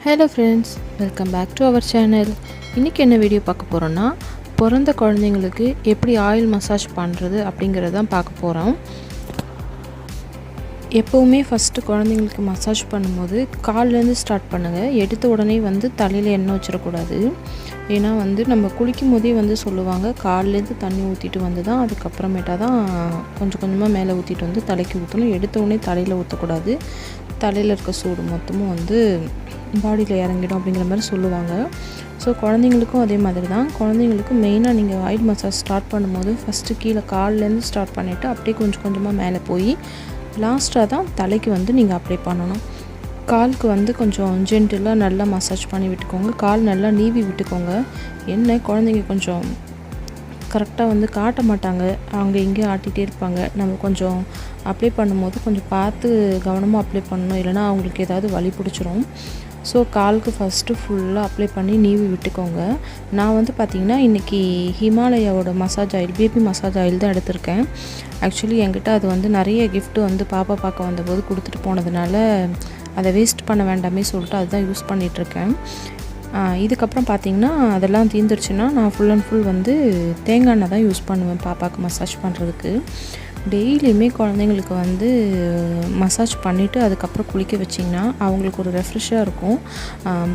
Hello friends, welcome back to our channel. இன்றைக்கி என்ன video பார்க்க போகிறோன்னா, பிறந்த குழந்தைங்களுக்கு எப்படி ஆயில் மசாஜ் பண்ணுறது அப்படிங்கிறது தான் பார்க்க போகிறோம். எப்போவுமே ஃபஸ்ட்டு குழந்தைங்களுக்கு மசாஜ் பண்ணும்போது கால்லேருந்து ஸ்டார்ட் பண்ணுங்கள். எடுத்த உடனே தலையில் எண்ணெய் வச்சிடக்கூடாது. ஏன்னா நம்ம குளிக்கும் போதே சொல்லுவாங்க, கால்லேருந்து தண்ணி ஊற்றிட்டு தான் அதுக்கப்புறமேட்டா தான் கொஞ்சம் கொஞ்சமாக மேலே ஊற்றிட்டு தலைக்கு ஊற்றணும். எடுத்த உடனே தலையில் ஊற்றக்கூடாது. தலையில் இருக்க சூடு மொத்தமும் பாடியில் இறங்கிடும் அப்படிங்கிற மாதிரி சொல்லுவாங்க. ஸோ குழந்தைங்களுக்கும் அதே மாதிரி தான். குழந்தைங்களுக்கும் மெயினாக நீங்கள் ஆயில் மசாஜ் ஸ்டார்ட் பண்ணும்போது ஃபஸ்ட்டு கீழே கால்லேருந்து ஸ்டார்ட் பண்ணிவிட்டு அப்படியே கொஞ்சம் கொஞ்சமாக மேலே போய் லாஸ்ட்டாக தான் தலைக்கு நீங்கள் அப்ளை பண்ணணும். காலுக்கு கொஞ்சம் ஜென்டிலாக நல்லா மசாஜ் பண்ணி விட்டுக்கோங்க. கால் நல்லா நீவி விட்டுக்கோங்க. என்ன குழந்தைங்க கொஞ்சம் கரெக்டாக காட்ட மாட்டாங்க, அவங்க இங்கே ஆட்டிகிட்டே இருப்பாங்க. நம்ம கொஞ்சம் அப்ளை பண்ணும்போது கொஞ்சம் பார்த்து கவனமாக அப்ளை பண்ணணும், இல்லைனா அவங்களுக்கு ஏதாவது வலி பிடிச்சிரும். ஸோ காலுக்கு ஃபஸ்ட்டு ஃபுல்லாக அப்ளை பண்ணி நீவி விட்டுக்கோங்க. நான் பார்த்திங்கன்னா இன்றைக்கி ஹிமாலயாவோட massage oil, baby massage oil தான் எடுத்திருக்கேன். ஆக்சுவலி என்கிட்ட அது நிறைய கிஃப்ட்டு பாப்பா பார்க்க வந்தபோது கொடுத்துட்டு போனதுனால அதை வேஸ்ட் பண்ண வேண்டாமே சொல்லிட்டு அதுதான் யூஸ் பண்ணிகிட்ருக்கேன். இதுக்கப்புறம் பார்த்திங்கன்னா அதெல்லாம் தீர்ந்துருச்சுன்னா நான் ஃபுல் அண்ட் ஃபுல் தேங்காய் எண்ணெய் தான் யூஸ் பண்ணுவேன் பாப்பாவுக்கு மசாஜ் பண்ணுறதுக்கு. டெய்லியுமே குழந்தைங்களுக்கு மசாஜ் பண்ணிவிட்டு அதுக்கப்புறம் குளிக்க வச்சிங்கன்னா அவங்களுக்கு ஒரு ரெஃப்ரெஷ்ஷாக இருக்கும்.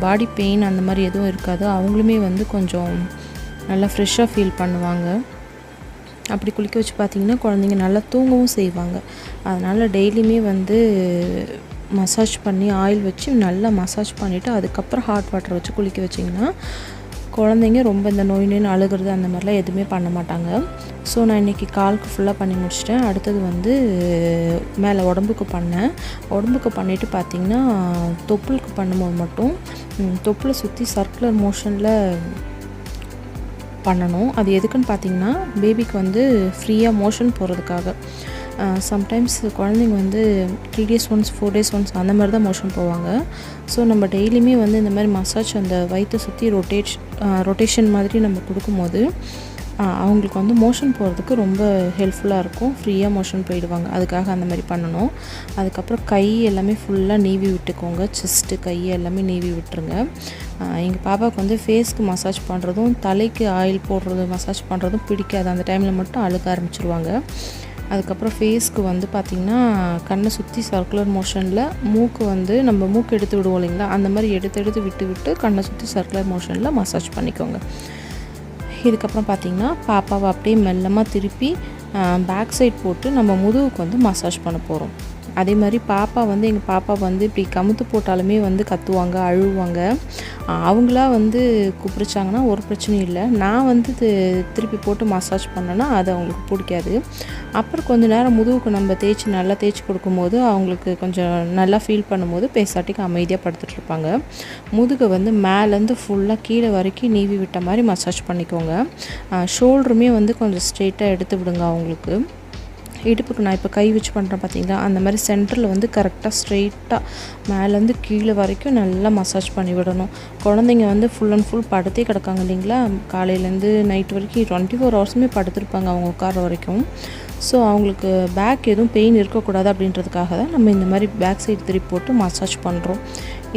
பாடி பெயின் அந்த மாதிரி எதுவும் இருக்காது. அவங்களுமே கொஞ்சம் நல்லா ஃப்ரெஷ்ஷாக ஃபீல் பண்ணுவாங்க. அப்படி குளிக்க வச்சு பார்த்திங்கன்னா குழந்தைங்க நல்லா தூங்கவும் செய்வாங்க. அதனால் டெய்லியுமே மசாஜ் பண்ணி ஆயில் வச்சு நல்லா மசாஜ் பண்ணிவிட்டு அதுக்கப்புறம் ஹாட் வாட்டர் வச்சு குளிக்க வச்சிங்கன்னா குழந்தைங்க ரொம்ப இந்த நோயின்னு அழுகிறது அந்த மாதிரிலாம் எதுவுமே பண்ண மாட்டாங்க. ஸோ நான் இன்றைக்கி காலுக்கு ஃபுல்லாக பண்ணி முடிச்சிட்டேன். அடுத்தது மேலே உடம்புக்கு பண்ணேன். உடம்புக்கு பண்ணிவிட்டு பார்த்திங்கன்னா தொப்புளுக்கு பண்ணும்போது மட்டும் தொப்புளை சுற்றி சர்க்குலர் மோஷனில் பண்ணணும். அது எதுக்குன்னு பார்த்திங்கன்னா பேபிக்கு ஃப்ரீயாக மோஷன் போகிறதுக்காக. சம்டைம்ஸ் குழந்தைங்க 3 days ஒன்ஸ் 4 days ஒன்ஸ் அந்த மாதிரி தான் மோஷன் போவாங்க. ஸோ நம்ம டெய்லியுமே இந்த மாதிரி மசாஜ் அந்த வயிற்றை சுற்றி ரொட்டேஷன் மாதிரி நம்ம கொடுக்கும்போது அவங்களுக்கு மோஷன் போகிறதுக்கு ரொம்ப ஹெல்ப்ஃபுல்லாக இருக்கும். ஃப்ரீயாக மோஷன் போயிடுவாங்க. அதுக்காக அந்த மாதிரி பண்ணணும். அதுக்கப்புறம் கை எல்லாமே ஃபுல்லாக நீவி விட்டுக்கோங்க. செஸ்ட்டு கை எல்லாமே நீவி விட்டுருங்க. எங்கள் பாப்பாவுக்கு ஃபேஸ்க்கு மசாஜ் பண்ணுறதும் தலைக்கு ஆயில் போடுறது மசாஜ் பண்ணுறதும் பிடிக்காது. அந்த டைமில் மட்டும் அழுக ஆரம்பிச்சிருவாங்க. அதுக்கப்புறம் ஃபேஸ்க்கு பார்த்திங்கன்னா கண்ணை சுற்றி சர்க்குலர் மோஷனில் மூக்கு நம்ம மூக்கு எடுத்து விடுவோம் இல்லைங்களா, அந்த மாதிரி எடுத்து விட்டு கண்ணை சுற்றி சர்க்குலர் மோஷனில் மசாஜ் பண்ணிக்கோங்க. இதுக்கப்புறம் பார்த்திங்கன்னா பாப்பாவை அப்படியே மெல்லமாக திருப்பி பேக் சைட் போட்டு நம்ம முதுகுக்கு மசாஜ் பண்ண போகிறோம். அதே மாதிரி பாப்பா எங்கள் பாப்பா இப்படி கமுத்து போட்டாலுமே கத்துவாங்க, அழுவாங்க. அவங்களா கூப்பிடுச்சாங்கன்னா ஒரு பிரச்சனையும் இல்லை. நான் திருப்பி போட்டு மசாஜ் பண்ணேன்னா அது அவங்களுக்கு பிடிக்காது. அப்புறம் கொஞ்சம் நேரம் முதுகுக்கு நம்ம நல்லா தேய்ச்சி கொடுக்கும்போது அவங்களுக்கு கொஞ்சம் நல்லா ஃபீல் பண்ணும்போது பேசாட்டிக்கு அமைதியாக படுத்துட்ருப்பாங்க. முதுகை மேலேருந்து ஃபுல்லாக கீழே வரைக்கும் நீவி விட்ட மாதிரி மசாஜ் பண்ணிக்கோங்க. ஷோல்டருமே கொஞ்சம் ஸ்ட்ரெயிட்டாக எடுத்து விடுங்க அவங்களுக்கு. இடுப்புக்கு நான் இப்போ கை வச்சு பண்ணுறேன் பார்த்திங்களா, அந்த மாதிரி சென்டரில் கரெக்டாக ஸ்ட்ரெயிட்டாக மேலேருந்து கீழே வரைக்கும் நல்லா மசாஜ் பண்ணி விடணும். குழந்தைங்க ஃபுல் அண்ட் ஃபுல் படுத்தே கிடக்காங்க இல்லைங்களா, காலையிலேருந்து நைட் வரைக்கும் 24 ஹவர்ஸுமே படுத்துருப்பாங்க அவங்க உட்கார வரைக்கும். ஸோ அவங்களுக்கு பேக் எதுவும் பெயின் இருக்கக்கூடாது அப்படின்றதுக்காக தான் நம்ம இந்த மாதிரி பேக் சைடு திருப்பி போட்டு மசாஜ் பண்ணுறோம்.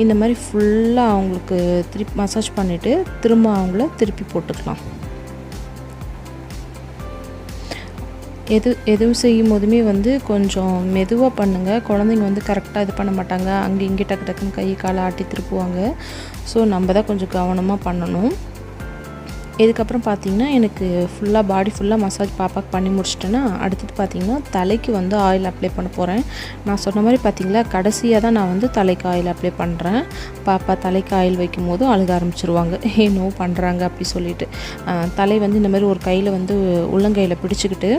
இந்த மாதிரி ஃபுல்லாக அவங்களுக்கு திருப்பி மசாஜ் பண்ணிவிட்டு திரும்ப அவங்கள திருப்பி போட்டுக்கலாம். எதுவும் செய்யும் போதுமே கொஞ்சம் மெதுவாக பண்ணுங்கள். குழந்தைங்க கரெக்டாக இது பண்ண மாட்டாங்க. அங்கே இங்கே டக்கு டக்குன்னு கை காலை ஆட்டி திருப்புவாங்க. ஸோ நம்ம தான் கொஞ்சம் கவனமாக பண்ணணும். இதுக்கப்புறம் பார்த்திங்கன்னா எனக்கு ஃபுல்லாக பாடி ஃபுல்லாக மசாஜ் பாப்பாக்கு பண்ணி முடிச்சிட்டேன்னா அடுத்தது பார்த்திங்கன்னா தலைக்கு ஆயில் அப்ளை பண்ண போகிறேன். நான் சொன்ன மாதிரி பார்த்திங்களா கடைசியாக தான் நான் தலைக்கு ஆயில் அப்ளை பண்ணுறேன். பாப்பா தலைக்கு ஆயில் வைக்கும் போது அழுக ஆரம்பிச்சிருவாங்க, ஏனோ பண்ணுறாங்க அப்படி சொல்லிட்டு. தலை இந்த மாதிரி ஒரு கையில் உள்ளங்கையில் பிடிச்சிக்கிட்டு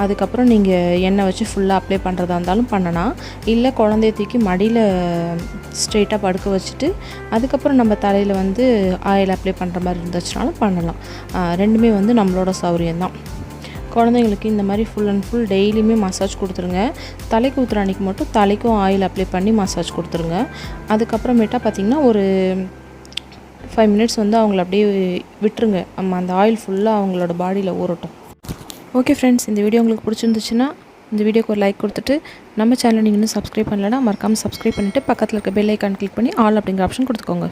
அதுக்கப்புறம் நீங்கள் எண்ணெய் வச்சு ஃபுல்லாக அப்ளை பண்ணுறதா இருந்தாலும் பண்ணலாம். இல்லை குழந்தைய தூக்கி மடியில் ஸ்ட்ரெயிட்டாக படுக்க வச்சுட்டு அதுக்கப்புறம் நம்ம தலையில் ஆயில் அப்ளை பண்ணுற மாதிரி இருந்துச்சுனாலும் பண்ணலாம். ரெண்டுமே நம்மளோட சௌரியம்தான். குழந்தைங்களுக்கு இந்த மாதிரி ஃபுல் அண்ட் ஃபுல் டெய்லியுமே மசாஜ் கொடுத்துருங்க. தலைக்கு ஊற்றுற அன்றைக்கி மட்டும் தலைக்கும் ஆயில் அப்ளை பண்ணி மசாஜ் கொடுத்துருங்க. அதுக்கப்புறமேட்டா பார்த்திங்கன்னா ஒரு 5 minutes அவங்கள அப்படியே விட்டுருங்க. அந்த ஆயில் ஃபுல்லாக அவங்களோட பாடியில் ஊறட்டும். ஓகே ஃப்ரெண்ட்ஸ், இந்த வீடியோ உங்களுக்கு பிடிச்சிருந்துச்சுன்னா இந்த வீடியோக்கு ஒரு லைக் கொடுத்துட்டு நம்ம சேனலை நீங்கள் இன்னும் சப்ஸ்கிரைப் பண்ணலைன்னா மறக்காமல் சப்ஸ்கிரைப் பண்ணிவிட்டு பக்கத்தில் இருக்க பெல் ஐக்கான் கிளிக் பண்ணி ஆல் அப்படிங்கிற ஆப்ஷன் கொடுத்துக்கோங்க.